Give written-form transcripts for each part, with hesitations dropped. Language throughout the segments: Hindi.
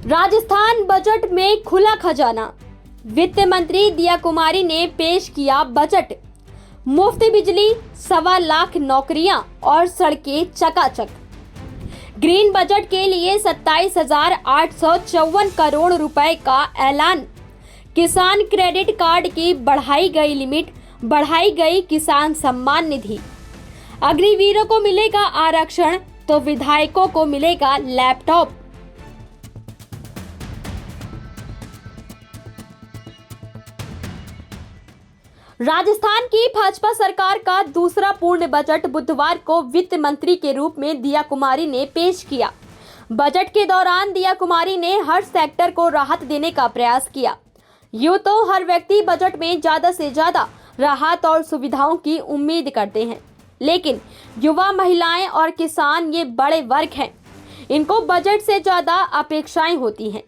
राजस्थान बजट में खुला खजाना। वित्त मंत्री दिया कुमारी ने पेश किया बजट। मुफ्त बिजली, 1.25 लाख नौकरियां और सड़कें चकाचक। ग्रीन बजट के लिए 27,854 करोड़ रुपए का ऐलान। किसान क्रेडिट कार्ड की बढ़ाई गई लिमिट, बढ़ाई गई किसान सम्मान निधि। अग्निवीरों को मिलेगा आरक्षण तो विधायकों को मिलेगा लैपटॉप। राजस्थान की भाजपा सरकार का दूसरा पूर्ण बजट बुधवार को वित्त मंत्री के रूप में दिया कुमारी ने पेश किया। बजट के दौरान दिया कुमारी ने हर सेक्टर को राहत देने का प्रयास किया। यूं तो हर व्यक्ति बजट में ज्यादा से ज्यादा राहत और सुविधाओं की उम्मीद करते हैं, लेकिन युवा, महिलाएं और किसान ये बड़े वर्ग हैं। इनको बजट से ज्यादा अपेक्षाएं होती हैं।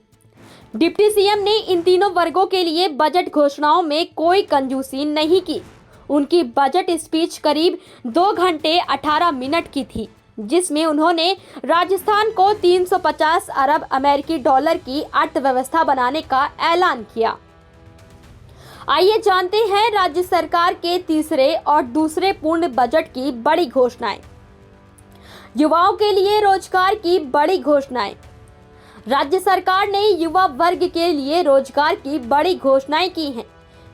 डिप्टी सीएम ने इन तीनों वर्गों के लिए बजट घोषणाओं में कोई कंजूसी नहीं की। उनकी बजट स्पीच करीब 2 घंटे 18 मिनट की थी, जिसमें उन्होंने राजस्थान को 350 अरब अमेरिकी डॉलर की अर्थव्यवस्था बनाने का ऐलान किया। आइए जानते हैं राज्य सरकार के तीसरे और दूसरे पूर्ण बजट की बड़ी घोषणाएं। युवाओं के लिए रोजगार की बड़ी घोषणाएं। राज्य सरकार ने युवा वर्ग के लिए रोजगार की बड़ी घोषणाएं की हैं।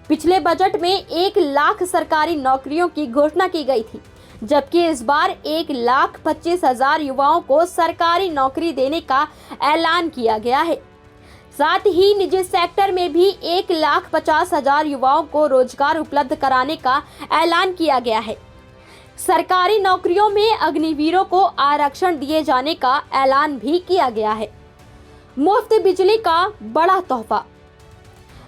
पिछले बजट में 1 लाख सरकारी नौकरियों की घोषणा की गई थी, जबकि इस बार 1,25,000 युवाओं को सरकारी नौकरी देने का ऐलान किया गया है। साथ ही निजी सेक्टर में भी 1,50,000 युवाओं को रोजगार उपलब्ध कराने का ऐलान किया गया है। सरकारी नौकरियों में अग्निवीरों को आरक्षण दिए जाने का ऐलान भी किया गया है। मुफ्त बिजली का बड़ा तोहफा।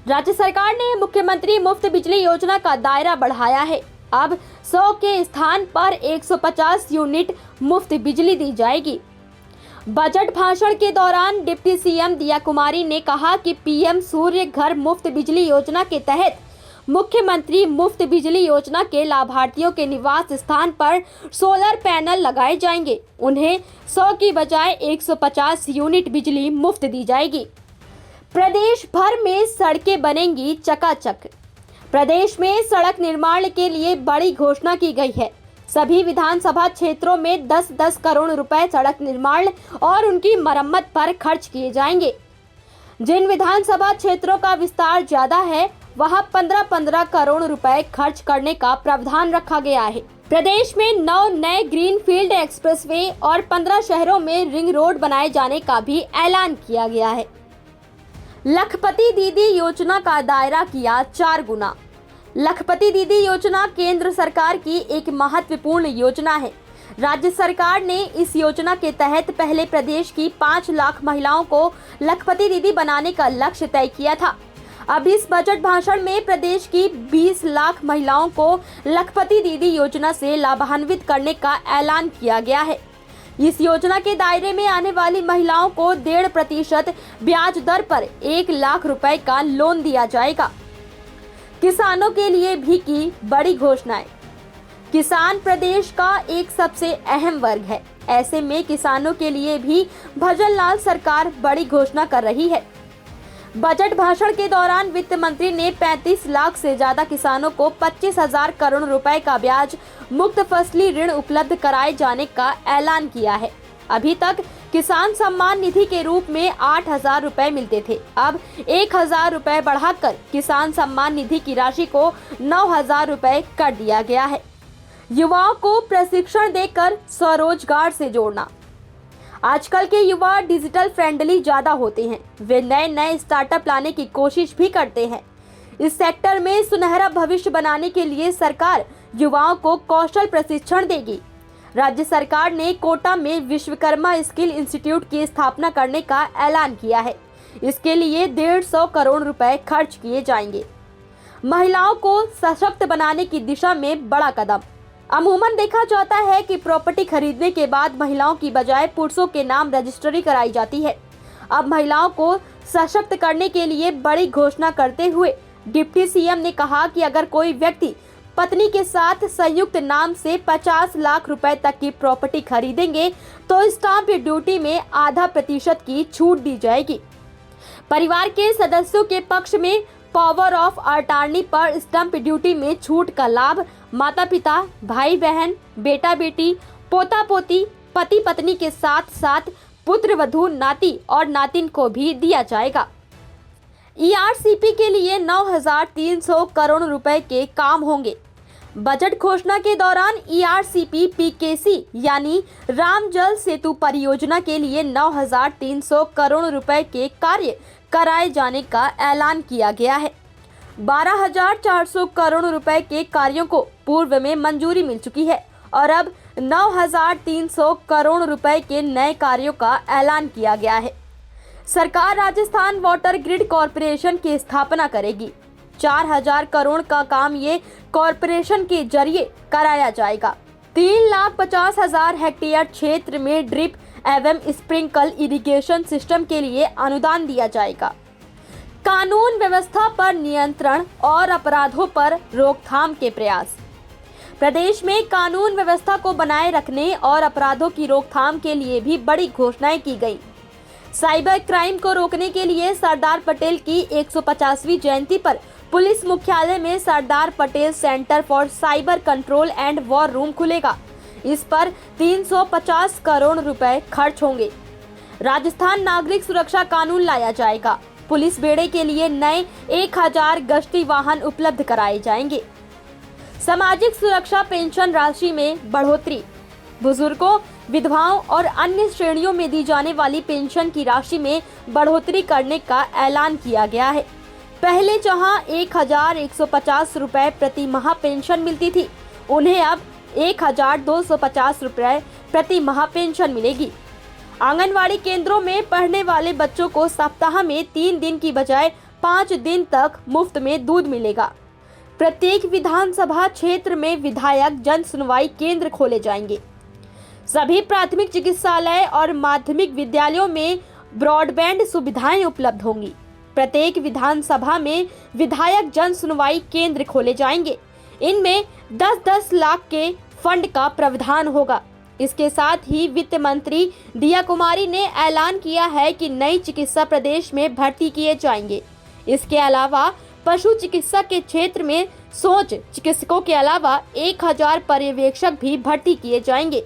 राज्य सरकार ने मुख्यमंत्री मुफ्त बिजली योजना का दायरा बढ़ाया है। अब 100 के स्थान पर 150 यूनिट मुफ्त बिजली दी जाएगी। बजट भाषण के दौरान डिप्टी सीएम दिया कुमारी ने कहा कि पीएम सूर्य घर मुफ्त बिजली योजना के तहत मुख्यमंत्री मुफ्त बिजली योजना के लाभार्थियों के निवास स्थान पर सोलर पैनल लगाए जाएंगे। उन्हें 100 की बजाय 150 यूनिट बिजली मुफ्त दी जाएगी। प्रदेश भर में सड़कें बनेंगी चकाचक। प्रदेश में सड़क निर्माण के लिए बड़ी घोषणा की गई है। सभी विधानसभा क्षेत्रों में 10-10 करोड़ रुपए सड़क निर्माण और उनकी मरम्मत पर खर्च किए जाएंगे। जिन विधानसभा क्षेत्रों का विस्तार ज्यादा है, वहां 15-15 करोड़ रुपए खर्च करने का प्रावधान रखा गया है। प्रदेश में 9 नए ग्रीनफील्ड एक्सप्रेसवे और 15 शहरों में रिंग रोड बनाए जाने का भी ऐलान किया गया है। लखपति दीदी योजना का दायरा किया 4 गुना। लखपति दीदी योजना केंद्र सरकार की एक महत्वपूर्ण योजना है। राज्य सरकार ने इस योजना के तहत पहले प्रदेश की 5 लाख महिलाओं को लखपति दीदी बनाने का लक्ष्य तय किया था। अब इस बजट भाषण में प्रदेश की 20 लाख महिलाओं को लखपति दीदी योजना से लाभान्वित करने का ऐलान किया गया है। इस योजना के दायरे में आने वाली महिलाओं को 1.5% ब्याज दर पर 1 लाख रुपए का लोन दिया जाएगा। किसानों के लिए भी की बड़ी घोषणाएं। किसान प्रदेश का एक सबसे अहम वर्ग है। ऐसे में किसानों के लिए भी भजनलाल सरकार बड़ी घोषणा कर रही है। बजट भाषण के दौरान वित्त मंत्री ने 35 लाख से ज्यादा किसानों को 25,000 करोड़ रुपए का ब्याज मुक्त फसली ऋण उपलब्ध कराए जाने का ऐलान किया है। अभी तक किसान सम्मान निधि के रूप में 8,000 रुपए मिलते थे। अब 1,000 रुपए बढ़ाकर किसान सम्मान निधि की राशि को 9,000 रुपए कर दिया गया है। युवाओं को प्रशिक्षण देकर स्वरोजगार से जोड़ना। आजकल के युवा डिजिटल फ्रेंडली ज्यादा होते हैं। वे नए नए स्टार्टअप लाने की कोशिश भी करते हैं। इस सेक्टर में सुनहरा भविष्य बनाने के लिए सरकार युवाओं को कौशल प्रशिक्षण देगी। राज्य सरकार ने कोटा में विश्वकर्मा स्किल इंस्टीट्यूट की स्थापना करने का ऐलान किया है। इसके लिए 150 करोड़ रुपए खर्च किए जाएंगे। महिलाओं को सशक्त बनाने की दिशा में बड़ा कदम। अमूमन देखा जाता है कि प्रॉपर्टी खरीदने के बाद महिलाओं की बजाय पुरुषों के नाम रजिस्ट्री कराई जाती है। अब महिलाओं को सशक्त करने के लिए बड़ी घोषणा करते हुए डिप्टी सीएम ने कहा कि अगर कोई व्यक्ति पत्नी के साथ संयुक्त नाम से 50 लाख रुपए तक की प्रॉपर्टी खरीदेंगे तो स्टाम्प ड्यूटी में 0.5% की छूट दी जाएगी। परिवार के सदस्यों के पक्ष में पावर ऑफ अटॉर्नी पर स्टंप ड्यूटी में छूट का लाभ माता पिता, भाई बहन, बेटा बेटी, पोता पोती, पति पत्नी के साथ साथ पुत्र वधू, नाती और नातिन को भी दिया जाएगा। ईआरसीपी के लिए 9,300 करोड़ रुपए के काम होंगे। बजट घोषणा के दौरान ईआरसीपी पीकेसी यानी राम जल सेतु परियोजना के लिए 9,300 करोड़ रुपए के कार्य कराए जाने का ऐलान किया गया है। 12,400 करोड़ रुपए के कार्यों को पूर्व में मंजूरी मिल चुकी है और अब 9,300 करोड़ रुपए के नए कार्यों का ऐलान किया गया है। सरकार राजस्थान वाटर ग्रिड कॉरपोरेशन की स्थापना करेगी। 4,000 करोड़ का काम ये कॉरपोरेशन के जरिए कराया जाएगा। 3,50,000 हेक्टेयर क्षेत्र में ड्रिप एवं स्प्रिंकल इरिगेशन सिस्टम के लिए अनुदान दिया जाएगा। कानून व्यवस्था पर नियंत्रण और अपराधों पर रोकथाम के प्रयास। प्रदेश में कानून व्यवस्था को बनाए रखने और अपराधों की रोकथाम के लिए भी बड़ी घोषणाएं की गई। साइबर क्राइम को रोकने के लिए सरदार पटेल की 150वीं जयंती पर पुलिस मुख्यालय में Sardar Patel centre for cyber control and war room खुलेगा। इस पर 350 करोड़ रुपए खर्च होंगे। राजस्थान नागरिक सुरक्षा कानून लाया जाएगा। पुलिस बेड़े के लिए नए 1,000 गश्ती वाहन उपलब्ध कराए जाएंगे। सामाजिक सुरक्षा पेंशन राशि में बढ़ोतरी। बुजुर्गों, विधवाओं और अन्य श्रेणियों में दी जाने वाली पेंशन की राशि में बढ़ोतरी करने का ऐलान किया गया है। पहले जहां 1,150 रुपए प्रति माह पेंशन मिलती थी, उन्हें अब 1,250 रुपए प्रति माह पेंशन मिलेगी। आंगनवाड़ी केंद्रों में पढ़ने वाले बच्चों को सप्ताह में 3 दिन की बजाय 5 दिन तक मुफ्त में दूध मिलेगा। प्रत्येक विधानसभा क्षेत्र में विधायक जन सुनवाई केंद्र खोले जाएंगे। सभी प्राथमिक चिकित्सालय और माध्यमिक विद्यालयों में ब्रॉडबैंड सुविधाएं उपलब्ध होंगी। प्रत्येक विधानसभा में विधायक जन सुनवाई केंद्र खोले जाएंगे। इनमें 10-10 लाख के फंड का प्रावधान होगा। इसके साथ ही वित्त मंत्री दिया कुमारी ने ऐलान किया है कि नई चिकित्सा प्रदेश में भर्ती किए जाएंगे। इसके अलावा पशु चिकित्सा के क्षेत्र में सोच चिकित्सकों के अलावा 1,000 पर्यवेक्षक भी भर्ती किए जाएंगे।